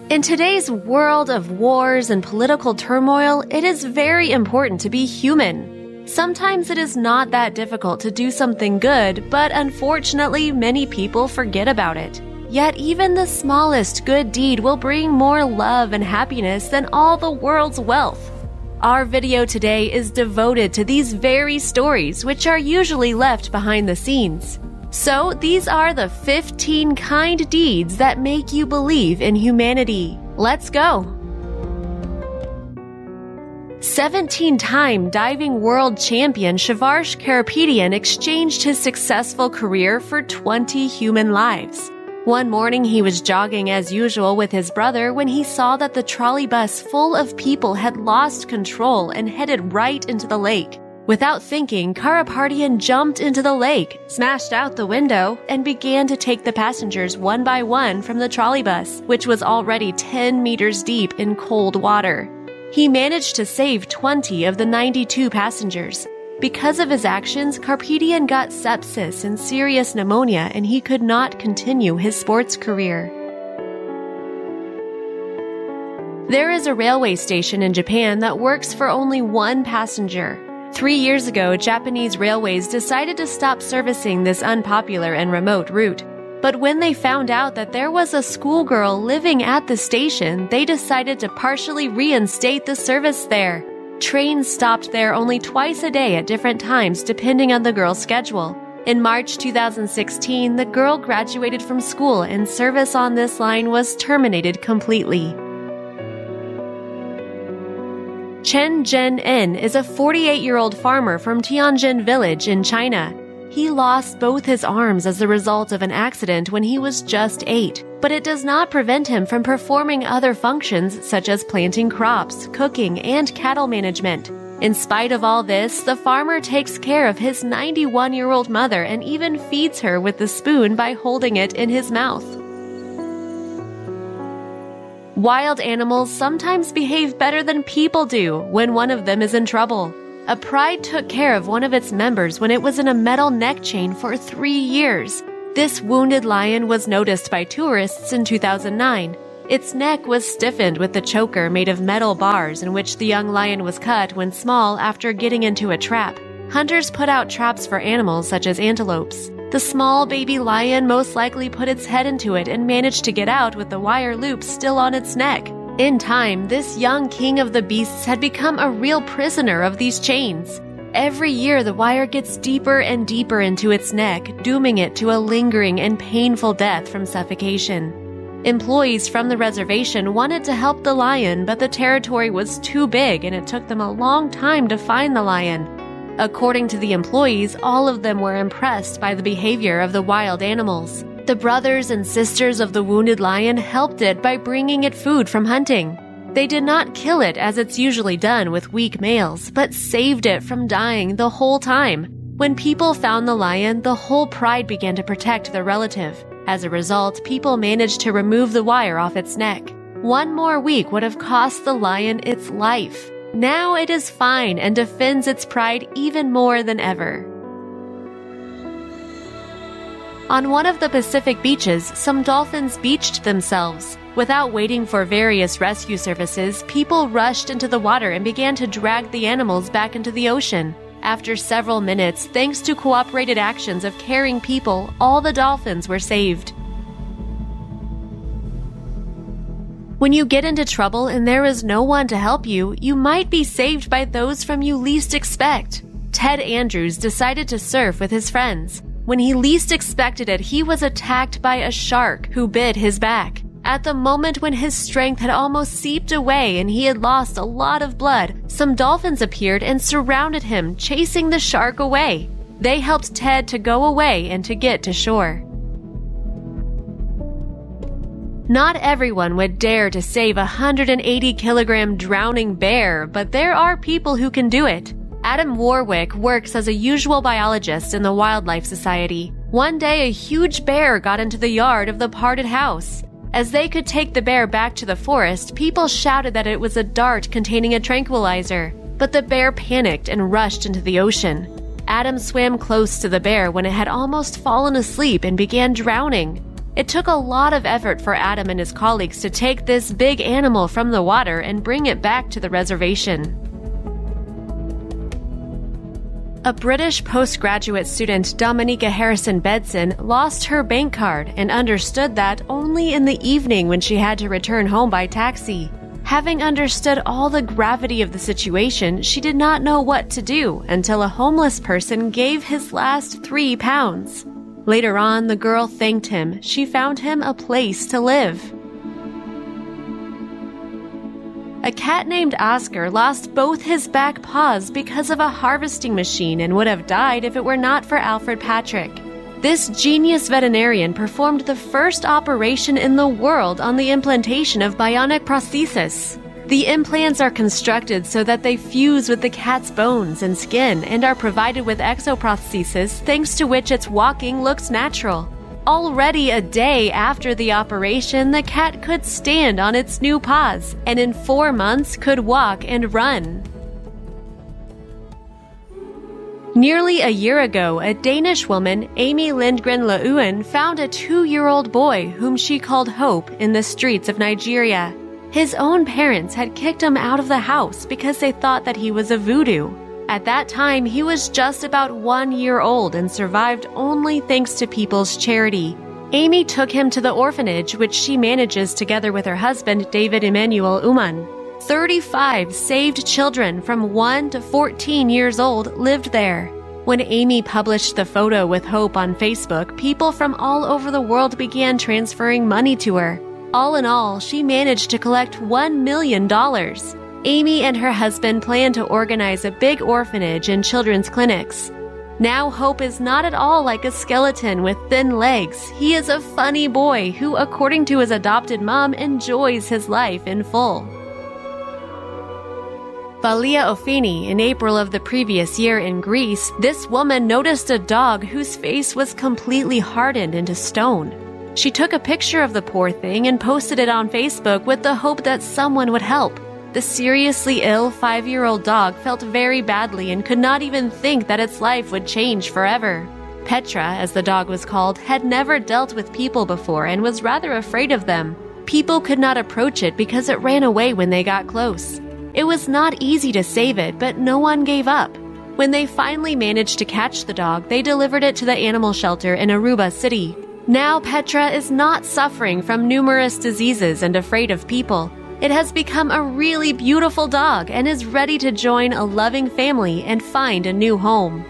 In today's world of wars and political turmoil, it is very important to be human. Sometimes it is not that difficult to do something good, but unfortunately, many people forget about it. Yet even the smallest good deed will bring more love and happiness than all the world's wealth. Our video today is devoted to these very stories, which are usually left behind the scenes. So, these are the 15 kind deeds that make you believe in humanity. Let's go! 17-time diving world champion Shivarsh Karapedian exchanged his successful career for 20 human lives. One morning he was jogging as usual with his brother when he saw that the trolley bus full of people had lost control and headed right into the lake. Without thinking, Karapedian jumped into the lake, smashed out the window, and began to take the passengers one by one from the trolley bus, which was already 10 meters deep in cold water. He managed to save 20 of the 92 passengers. Because of his actions, Karapedian got sepsis and serious pneumonia, and he could not continue his sports career. There is a railway station in Japan that works for only one passenger. 3 years ago, Japanese railways decided to stop servicing this unpopular and remote route. But when they found out that there was a schoolgirl living at the station, they decided to partially reinstate the service there. Trains stopped there only twice a day at different times depending on the girl's schedule. In March 2016, the girl graduated from school and service on this line was terminated completely. Chen Zhen-en is a 48-year-old farmer from Tianjin village in China. He lost both his arms as a result of an accident when he was just 8, but it does not prevent him from performing other functions such as planting crops, cooking, and cattle management. In spite of all this, the farmer takes care of his 91-year-old mother and even feeds her with the spoon by holding it in his mouth. Wild animals sometimes behave better than people do when one of them is in trouble. A pride took care of one of its members when it was in a metal neck chain for 3 years. This wounded lion was noticed by tourists in 2009. Its neck was stiffened with the choker made of metal bars in which the young lion was cut when small after getting into a trap. Hunters put out traps for animals such as antelopes. The small baby lion most likely put its head into it and managed to get out with the wire loop still on its neck. In time, this young king of the beasts had become a real prisoner of these chains. Every year, the wire gets deeper and deeper into its neck, dooming it to a lingering and painful death from suffocation. Employees from the reservation wanted to help the lion, but the territory was too big and it took them a long time to find the lion. According to the employees, all of them were impressed by the behavior of the wild animals. The brothers and sisters of the wounded lion helped it by bringing it food from hunting. They did not kill it as it's usually done with weak males, but saved it from dying the whole time. When people found the lion, the whole pride began to protect the relative. As a result, people managed to remove the wire off its neck. 1 more week would have cost the lion its life. Now it is fine and defends its pride even more than ever. On one of the Pacific beaches, some dolphins beached themselves. Without waiting for various rescue services, people rushed into the water and began to drag the animals back into the ocean. After several minutes, thanks to cooperated actions of caring people, all the dolphins were saved. When you get into trouble and there is no one to help you, you might be saved by those from you least expect. Ted Andrews decided to surf with his friends. When he least expected it, he was attacked by a shark who bit his back. At the moment when his strength had almost seeped away and he had lost a lot of blood, some dolphins appeared and surrounded him, chasing the shark away. They helped Ted to go away and to get to shore. Not everyone would dare to save a 180-kilogram drowning bear, but there are people who can do it. Adam Warwick works as a usual biologist in the Wildlife Society. One day, a huge bear got into the yard of the parted house. As they could take the bear back to the forest, people shouted that it was a dart containing a tranquilizer. But the bear panicked and rushed into the ocean. Adam swam close to the bear when it had almost fallen asleep and began drowning. It took a lot of effort for Adam and his colleagues to take this big animal from the water and bring it back to the reservation. A British postgraduate student, Dominica Harrison Bedson, lost her bank card and understood that only in the evening when she had to return home by taxi. Having understood all the gravity of the situation, she did not know what to do until a homeless person gave his last £3. Later on, the girl thanked him. She found him a place to live. A cat named Oscar lost both his back paws because of a harvesting machine and would have died if it were not for Alfred Patrick. This genius veterinarian performed the first operation in the world on the implantation of bionic prosthesis. The implants are constructed so that they fuse with the cat's bones and skin and are provided with exoprosthesis, thanks to which its walking looks natural. Already a day after the operation, the cat could stand on its new paws and in 4 months could walk and run. Nearly a year ago, a Danish woman, Amy Lindgren Leeuwen, found a 2-year-old boy whom she called Hope in the streets of Nigeria. His own parents had kicked him out of the house because they thought that he was a voodoo. At that time, he was just about 1 year old and survived only thanks to people's charity. Amy took him to the orphanage, which she manages together with her husband, David Emmanuel Uman. 35 saved children from 1 to 14 years old lived there. When Amy published the photo with Hope on Facebook, people from all over the world began transferring money to her. All in all, she managed to collect $1 million. Amy and her husband plan to organize a big orphanage and children's clinics. Now Hope is not at all like a skeleton with thin legs. He is a funny boy who, according to his adopted mom, enjoys his life in full. Valia Ofini, in April of the previous year in Greece, this woman noticed a dog whose face was completely hardened into stone. She took a picture of the poor thing and posted it on Facebook with the hope that someone would help. The seriously ill 5-year-old dog felt very badly and could not even think that its life would change forever. Petra, as the dog was called, had never dealt with people before and was rather afraid of them. People could not approach it because it ran away when they got close. It was not easy to save it, but no one gave up. When they finally managed to catch the dog, they delivered it to the animal shelter in Aruba City. Now Petra is not suffering from numerous diseases and afraid of people. It has become a really beautiful dog and is ready to join a loving family and find a new home.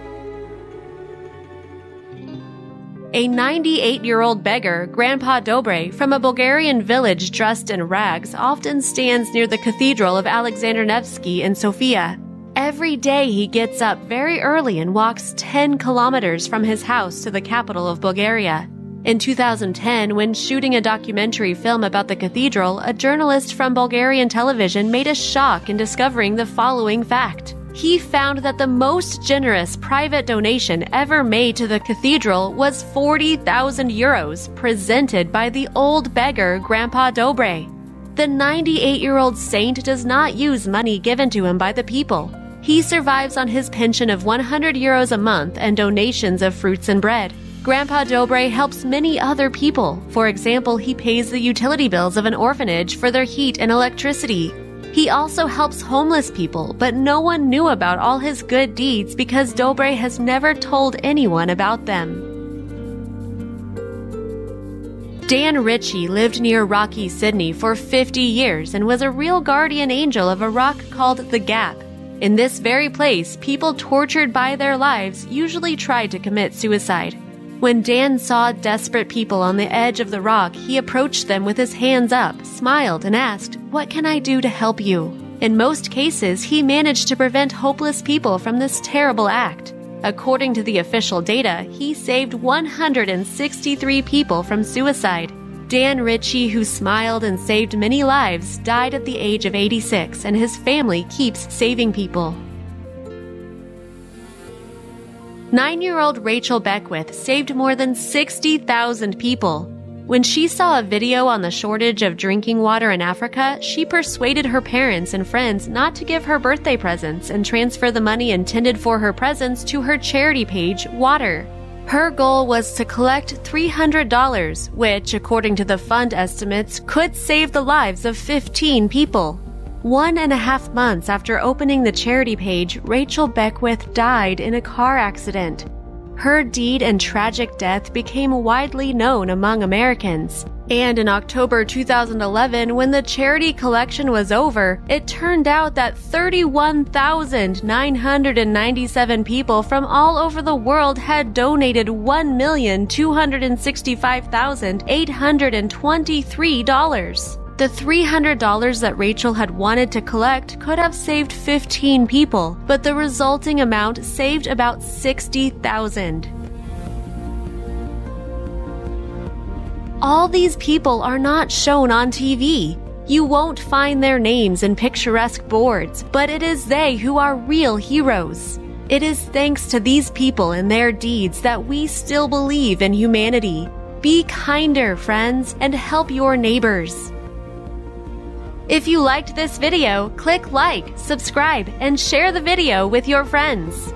A 98-year-old beggar, Grandpa Dobre, from a Bulgarian village dressed in rags, often stands near the Cathedral of Alexander Nevsky in Sofia. Every day he gets up very early and walks 10 kilometers from his house to the capital of Bulgaria. In 2010, when shooting a documentary film about the cathedral, a journalist from Bulgarian television made a shock in discovering the following fact. He found that the most generous private donation ever made to the cathedral was 40,000 euros, presented by the old beggar Grandpa Dobre. The 98-year-old saint does not use money given to him by the people. He survives on his pension of 100 euros a month and donations of fruits and bread. Grandpa Dobre helps many other people. For example, he pays the utility bills of an orphanage for their heat and electricity. He also helps homeless people, but no one knew about all his good deeds because Dobre has never told anyone about them. Dan Ritchie lived near rocky Sydney for 50 years and was a real guardian angel of a rock called the Gap. In this very place, people tortured by their lives usually tried to commit suicide. When Dan saw desperate people on the edge of the rock, he approached them with his hands up, smiled, and asked, "What can I do to help you?" In most cases, he managed to prevent hopeless people from this terrible act. According to the official data, he saved 163 people from suicide. Dan Ritchie, who smiled and saved many lives, died at the age of 86, and his family keeps saving people. 9-year-old Rachel Beckwith saved more than 60,000 people. When she saw a video on the shortage of drinking water in Africa, she persuaded her parents and friends not to give her birthday presents and transfer the money intended for her presents to her charity page, Water. Her goal was to collect $300, which, according to the fund estimates, could save the lives of 15 people. 1.5 months after opening the charity page, Rachel Beckwith died in a car accident. Her deed and tragic death became widely known among Americans. And in October 2011, when the charity collection was over, it turned out that 31,997 people from all over the world had donated $1,265,823. The $300 that Rachel had wanted to collect could have saved 15 people, but the resulting amount saved about 60,000. All these people are not shown on TV. You won't find their names in picturesque boards, but it is they who are real heroes. It is thanks to these people and their deeds that we still believe in humanity. Be kinder, friends, and help your neighbors. If you liked this video, click like, subscribe, and share the video with your friends.